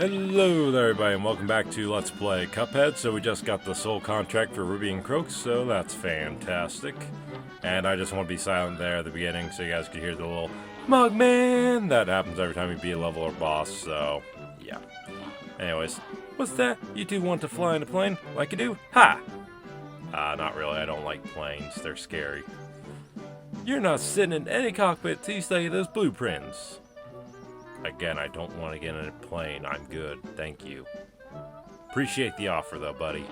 Hello there everybody and welcome back to Let's Play Cuphead. So we just got the soul contract for Ruby and Croaks, so that's fantastic. And I just want to be silent there at the beginning so you guys can hear the little Mugman that happens every time you beat a level or boss, so yeah. Anyways, what's that? You two want to fly in a plane like you do? Ha! Not really, I don't like planes, they're scary. You're not sitting in any cockpit till you study those blueprints. Again, I don't want to get in a plane. I'm good. Thank you. Appreciate the offer, though, buddy.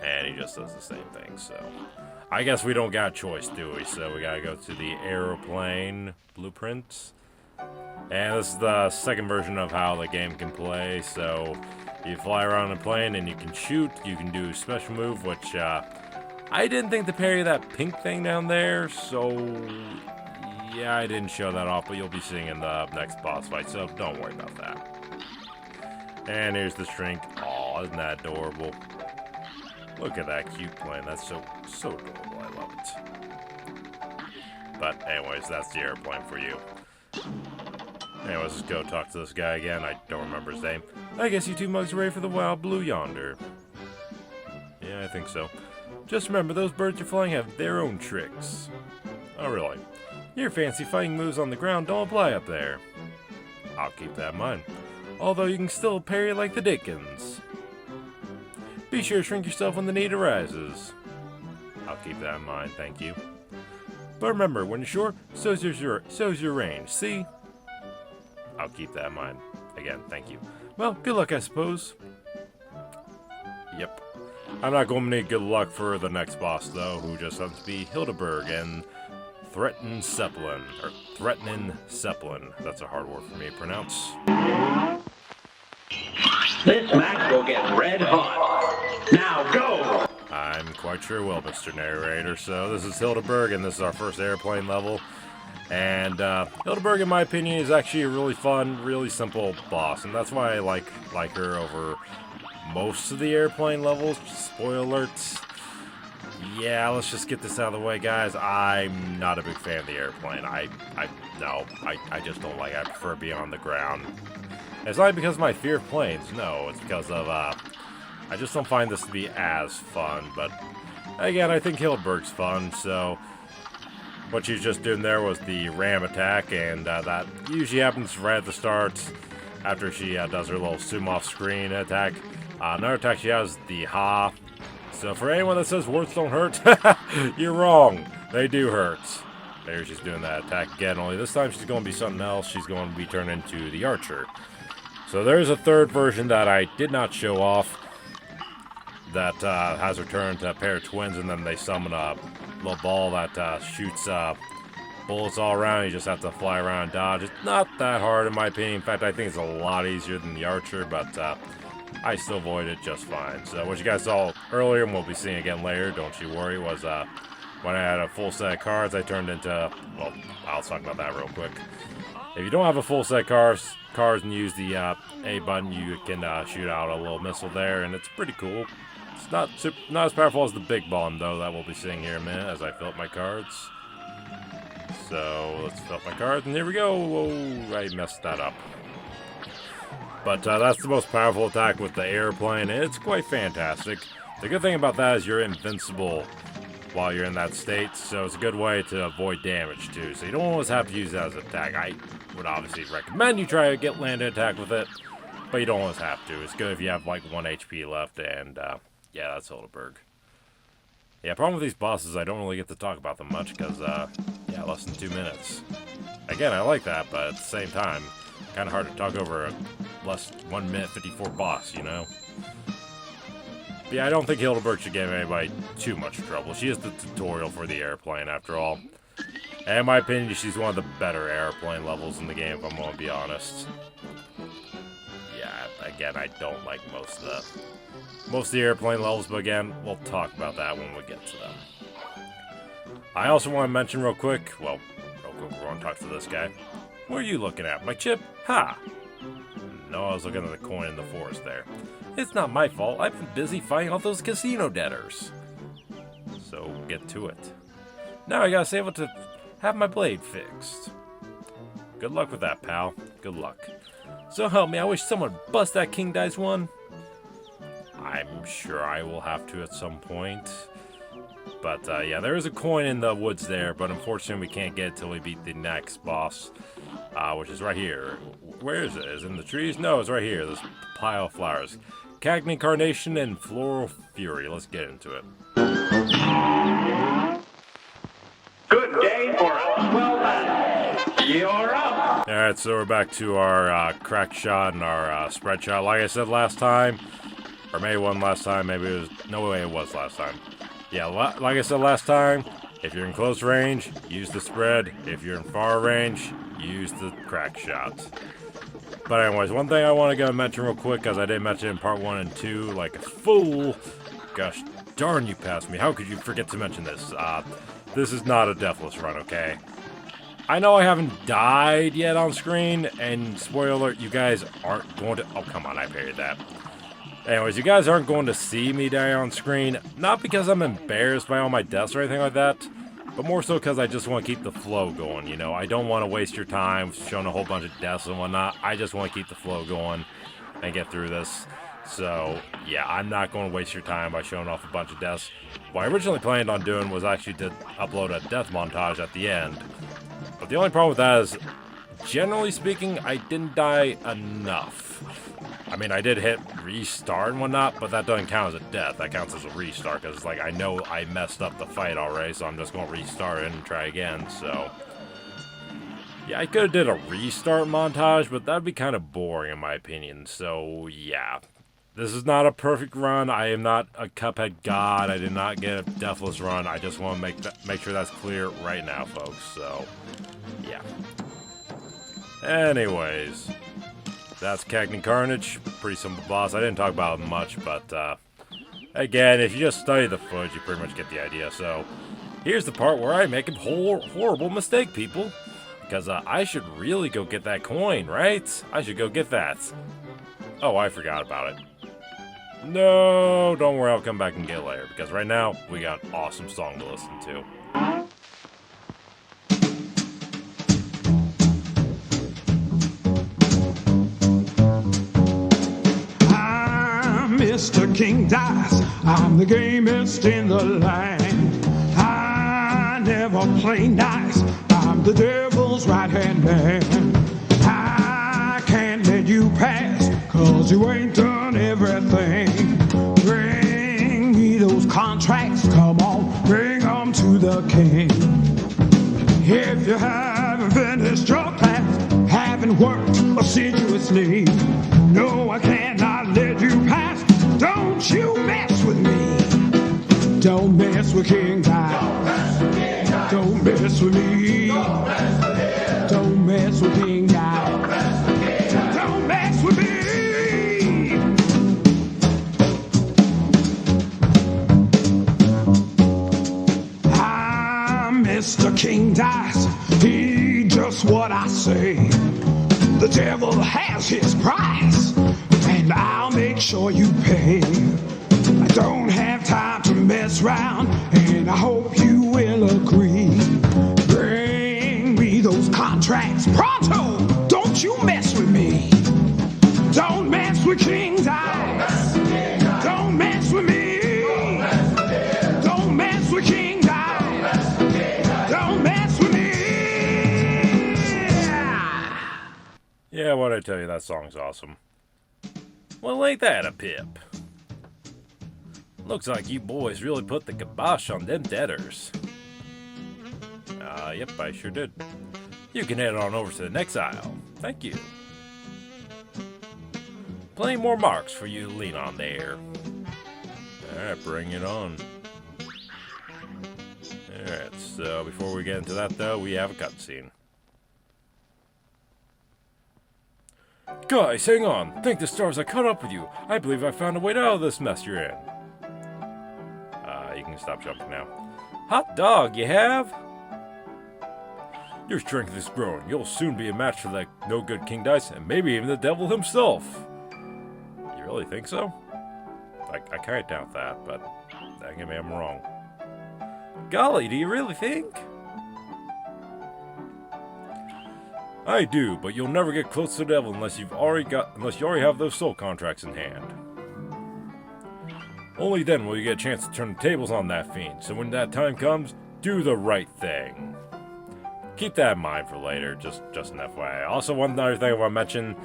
And he just does the same thing, so... I guess we don't got a choice, do we? So we gotta go to the aeroplane blueprints. And this is the second version of how the game can play. So you fly around in a plane and you can shoot. You can do a special move, which I didn't think to parry that pink thing down there, so... Yeah, I didn't show that off, but you'll be seeing in the next boss fight, so don't worry about that. And here's the shrink. Aw, isn't that adorable? Look at that cute plane. That's so adorable. I love it. But anyways, that's the airplane for you. Anyways, let's go talk to this guy again. I don't remember his name. I guess you two mugs are ready for the wild blue yonder. Yeah, I think so. Just remember, those birds you're flying have their own tricks. Oh, really? Your fancy fighting moves on the ground don't apply up there. I'll keep that in mind. Although you can still parry like the Dickens. Be sure to shrink yourself when the need arises. I'll keep that in mind, thank you. But remember, when you're short, so's your range, see? I'll keep that in mind. Again, thank you. Well, good luck, I suppose. Yep. I'm not going to need good luck for the next boss, though, who just happens to be Hildeberg and... Threatening Zeppelin. That's a hard word for me to pronounce. This match will get red hot. Now go! I'm quite sure will, Mr. Narrator. So this is Hildeberg, and this is our first airplane level. And Hildeberg, in my opinion, is actually a really fun, really simple boss, and that's why I like her over most of the airplane levels. Spoiler alerts. Yeah, let's just get this out of the way, guys. I'm not a big fan of the airplane. I just don't like it. I prefer being on the ground. It's not because of my fear of planes. No, it's because of, I just don't find this to be as fun. But, again, I think Hildeberg's fun, so... What she's just doing there was the ram attack, and that usually happens right at the start, after she does her little zoom off screen attack. Another attack she has, the ha. So for anyone that says words don't hurt, you're wrong. They do hurt. There she's doing that attack again, only this time she's going to be something else. She's going to be turned into the archer. So there's a third version that I did not show off that has her turned to a pair of twins, and then they summon a little ball that shoots bullets all around. You just have to fly around and dodge. It's not that hard in my opinion. In fact, I think it's a lot easier than the archer, but I still avoid it just fine. So what you guys saw earlier, and we'll be seeing again later, don't you worry, was when I had a full set of cards, I turned into, well, I'll talk about that real quick. If you don't have a full set of cards and use the A button, you can shoot out a little missile there, and it's pretty cool. It's not as powerful as the big bomb, though, that we'll be seeing here in a minute as I fill up my cards. So let's fill up my cards, and here we go. Whoa, I messed that up. But that's the most powerful attack with the airplane, and it's quite fantastic. The good thing about that is you're invincible while you're in that state, so it's a good way to avoid damage, too. So you don't always have to use that as an attack. I would obviously recommend you try to get landed attack with it, but you don't always have to. It's good if you have, like, 1 HP left, and, yeah, that's Hildeberg. Yeah, problem with these bosses, I don't really get to talk about them much, because, yeah, less than 2 minutes. Again, I like that, but at the same time, kind of hard to talk over a 1 minute 54 boss, you know? But yeah, I don't think Hildeberg should give anybody too much trouble. She is the tutorial for the airplane, after all. And in my opinion, she's one of the better airplane levels in the game, if I'm going to be honest. Yeah, again, I don't like most of the airplane levels, but again, we'll talk about that when we get to them. I also want to mention real quick, we're going to talk to this guy. What are you looking at? My chip? Ha! No, I was looking at the coin in the forest there. It's not my fault. I've been busy fighting all those casino debtors. So, get to it. Now I gotta save it to have my blade fixed. Good luck with that, pal. Good luck. So help me, I wish someone would bust that king dice one. I'm sure I will have to at some point. But yeah, there is a coin in the woods there, but unfortunately we can't get it till we beat the next boss, which is right here. Where is it? Is it in the trees? No, it's right here. This pile of flowers. Cagny Carnation and Floral Fury. Let's get into it. Good day for us. Well done. You're up. Alright, so we're back to our crack shot and our spread shot. Like I said last time, or maybe it wasn't last time, maybe it was, no way it was last time. Yeah, like I said last time, if you're in close range, use the spread. If you're in far range, use the crack shot. But anyways, one thing I want to go mention real quick, because I did mention in part 1 and 2, like a fool. Gosh darn, you passed me. How could you forget to mention this? This is not a deathless run, okay? I know I haven't died yet on screen, and spoiler alert, you guys aren't going to... Oh, come on, I parried that. Anyways, you guys aren't going to see me die on screen, not because I'm embarrassed by all my deaths or anything like that, but more so because I just want to keep the flow going, you know? I don't want to waste your time showing a whole bunch of deaths and whatnot. I just want to keep the flow going and get through this. So, yeah, I'm not going to waste your time by showing off a bunch of deaths. What I originally planned on doing was actually to upload a death montage at the end. But the only problem with that is, generally speaking, I didn't die enough. I mean, I did hit restart and whatnot, but that doesn't count as a death. That counts as a restart, because, like, I know I messed up the fight already, so I'm just going to restart it and try again, so... Yeah, I could have did a restart montage, but that'd be kind of boring in my opinion, so yeah. This is not a perfect run. I am not a Cuphead god. I did not get a deathless run. I just want to make sure that's clear right now, folks, so... Yeah. Anyways... That's Cagny Carnage. Pretty simple boss. I didn't talk about it much, but again, if you just study the footage, you pretty much get the idea. So, here's the part where I make a horrible mistake, people. Because I should really go get that coin, right? I should go get that. Oh, I forgot about it. No, don't worry, I'll come back and get it later. Because right now, we got an awesome song to listen to. Mr. King Dice, I'm the gamest in the land. I never play nice, I'm the devil's right-hand man. I can't let you pass, cause you ain't done everything. Bring me those contracts, come on, bring them to the king. If you haven't finished your class, haven't worked assiduously, no, I cannot let you pass. Don't you mess with me. Don't mess with King Dice. Don't mess with me. Don't mess with King Dice. Don't mess with me. I'm Mr. King Dice. He just what I say. The devil has his price, and I'll make sure you pay. I don't have time to mess around, and I hope you will agree. Bring me those contracts pronto. Don't you mess with me. Don't mess with King Dice. Don't mess with me. Don't mess with King Dice. Don't mess with me. Yeah, what'd I tell you? That song's awesome. Well, ain't that a pip? Looks like you boys really put the kibosh on them debtors. Yep, I sure did. You can head on over to the next aisle. Thank you. Plenty more marks for you to lean on there. Alright, bring it on. Alright, so before we get into that though, we have a cutscene. Guys, hang on. Thank the stars I caught up with you. I believe I found a way out of this mess you're in. You can stop jumping now. Hot dog, you have? Your strength is growing. You'll soon be a match for that no-good King Dice, and maybe even the devil himself. You really think so? I kind of doubt that, but maybe I'm wrong. Golly, do you really think? I do, but you'll never get close to the devil unless you already have those soul contracts in hand. Only then will you get a chance to turn the tables on that fiend, so when that time comes, do the right thing. Keep that in mind for later, just an FYI. Also, one other thing I want to mention,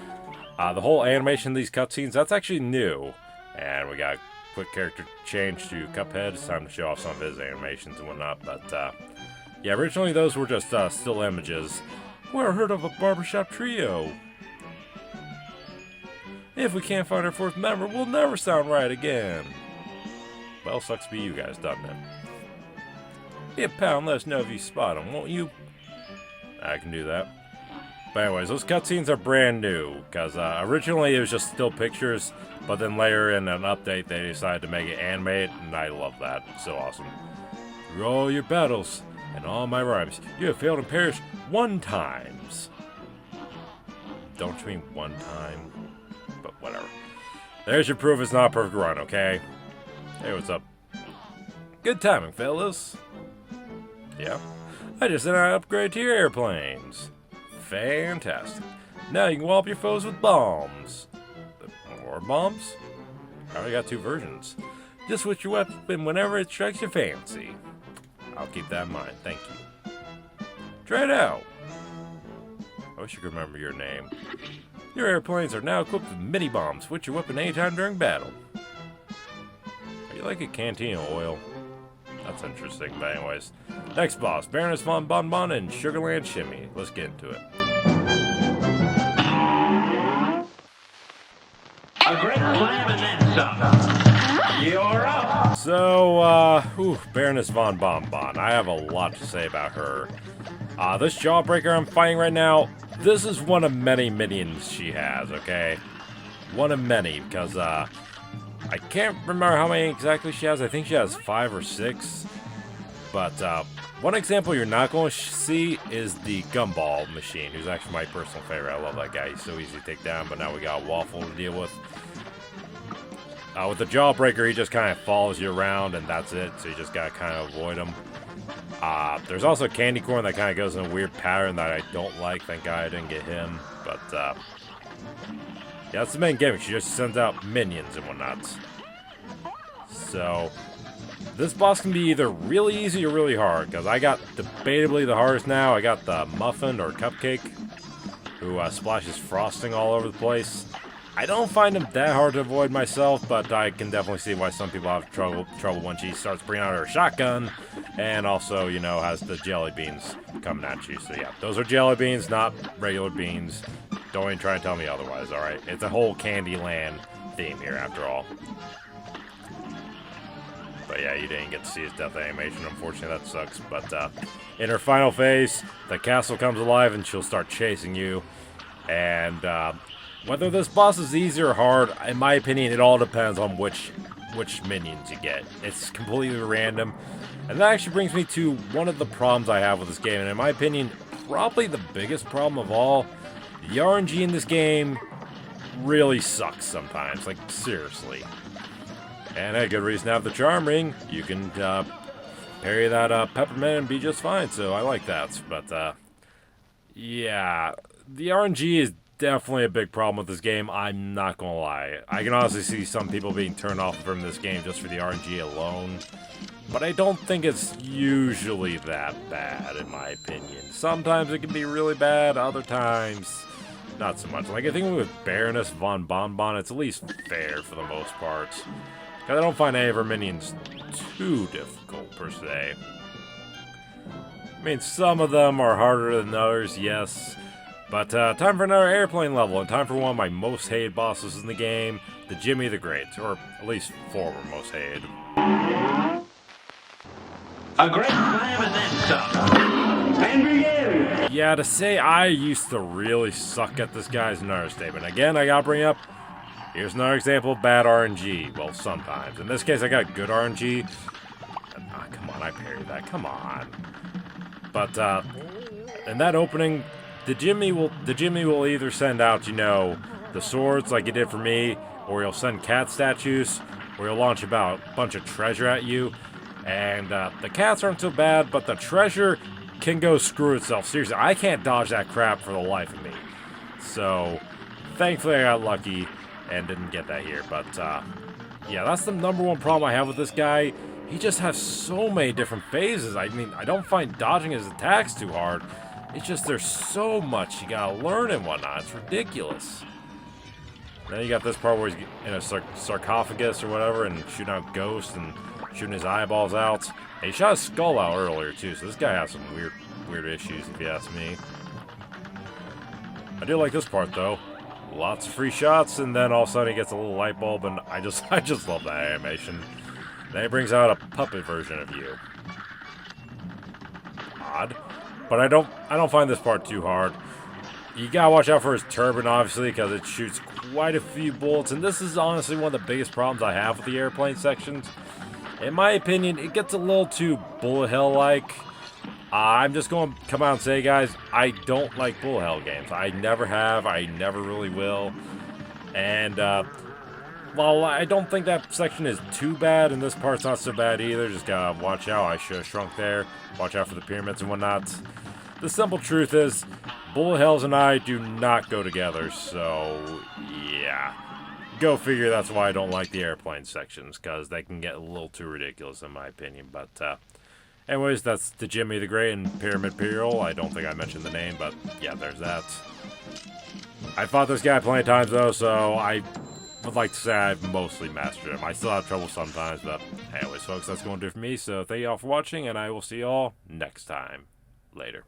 the whole animation of these cutscenes, that's actually new. And we got a quick character change to Cuphead. It's time to show off some of his animations and whatnot, but yeah, originally those were just still images. Where heard of a barbershop trio? If we can't find our fourth member, we'll never sound right again. Well, sucks to be you guys, doesn't it? Be a pal and let us know if you spot them, won't you? I can do that. But anyways, those cutscenes are brand new, because originally it was just still pictures, but then later in an update they decided to make it animated, and I love that. It's so awesome. Through all your battles and all my rhymes, you have failed and perished 1 times. Don't you mean 1 time? But whatever. There's your proof it's not a perfect run, okay? Hey, what's up? Good timing, fellas. Yeah? I just sent out an upgrade to your airplanes. Fantastic. Now you can wallop your foes with bombs. More bombs? I already got 2 versions. Just switch your weapon whenever it strikes your fancy. I'll keep that in mind, thank you. Try it out. I wish you could remember your name. Your airplanes are now equipped with mini bombs. Switch your weapon anytime during battle. Are you like a canteen of oil? That's interesting, but anyways. Next boss, Baroness Von Bonbon and Sugarland Shimmy. Let's get into it. A great slam and then some. You're up. So, Baroness Von Bonbon. I have a lot to say about her. This Jawbreaker I'm fighting right now, this is one of many minions she has, okay? One of many, because, I can't remember how many exactly she has. I think she has 5 or 6. But one example you're not going to see is the Gumball Machine, who's actually my personal favorite. I love that guy. He's so easy to take down, but now we got Waffle to deal with. With the Jawbreaker, he just kind of follows you around, and that's it. So you just got to kind of avoid him. There's also Candy Corn that kind of goes in a weird pattern that I don't like. Thank God I didn't get him. But, yeah, that's the main gimmick. She just sends out minions and whatnot. So, this boss can be either really easy or really hard, because I got debatably the hardest now. I got the Muffin or Cupcake, who splashes frosting all over the place. I don't find him that hard to avoid myself, but I can definitely see why some people have trouble when she starts bringing out her shotgun, and also, you know, has the jelly beans coming at you. So yeah, those are jelly beans, not regular beans. Don't even try and tell me otherwise, alright? It's a whole Candyland theme here, after all. But yeah, you didn't get to see his death animation, unfortunately, that sucks. But in her final phase, the castle comes alive and she'll start chasing you. And whether this boss is easy or hard, in my opinion, it all depends on which minions you get. It's completely random. And that actually brings me to one of the problems I have with this game. And in my opinion, probably the biggest problem of all. The RNG in this game really sucks sometimes, like seriously. And a good reason to have the Charm Ring. You can parry that Peppermint and be just fine, so I like that. But yeah, the RNG is definitely a big problem with this game, I'm not gonna lie. I can honestly see some people being turned off from this game just for the RNG alone. But I don't think it's usually that bad, in my opinion. Sometimes it can be really bad, other times not so much. Like, I think with Baroness Von Bonbon, it's at least fair for the most part. Because I don't find any of her minions too difficult, per se. I mean, some of them are harder than others, yes. But time for another airplane level, and time for one of my most hated bosses in the game, the Jimmy the Great, or at least former most hated. A great slam and then some. And begin! Yeah, to say I used to really suck at this guy is an understatement. Again, I gotta bring up, here's another example of bad RNG. Well, sometimes. In this case, I got good RNG. Ah, come on, I parried that. Come on. But in that opening, the Jimmy will either send out, you know, the swords like he did for me, or he'll send cat statues, or he'll launch about a bunch of treasure at you. And the cats aren't so bad, but the treasure can go screw itself. Seriously, I can't dodge that crap for the life of me. So, thankfully I got lucky and didn't get that here. But, yeah, that's the number one problem I have with this guy. He just has so many different phases. I mean, I don't find dodging his attacks too hard. It's just there's so much you gotta learn and whatnot. It's ridiculous. Then you got this part where he's in a sarcophagus or whatever and shooting out ghosts and shooting his eyeballs out. And he shot his skull out earlier too, so this guy has some weird issues if you ask me. I do like this part though. Lots of free shots, and then all of a sudden he gets a little light bulb, and I just love that animation. Then he brings out a puppet version of you. Odd. But I don't find this part too hard. You gotta watch out for his turban, obviously, because it shoots quite a few bullets, and this is honestly one of the biggest problems I have with the airplane sections. In my opinion, it gets a little too bullet hell-like. I'm just going to come out and say, guys, I don't like bullet hell games. I never have. I never really will. And, well, I don't think that section is too bad, and this part's not so bad either. Just gotta watch out. I should have shrunk there. Watch out for the pyramids and whatnot. The simple truth is, bullet hells and I do not go together, so, yeah. Go figure that's why I don't like the airplane sections, because they can get a little too ridiculous in my opinion. But, anyways, that's the Jimmy the Great and Pyramid Imperial. I don't think I mentioned the name, but yeah, there's that. I fought this guy plenty of times, though, so I would like to say I've mostly mastered him. I still have trouble sometimes, but anyways, folks, that's going to do it for me. So thank you all for watching, and I will see you all next time. Later.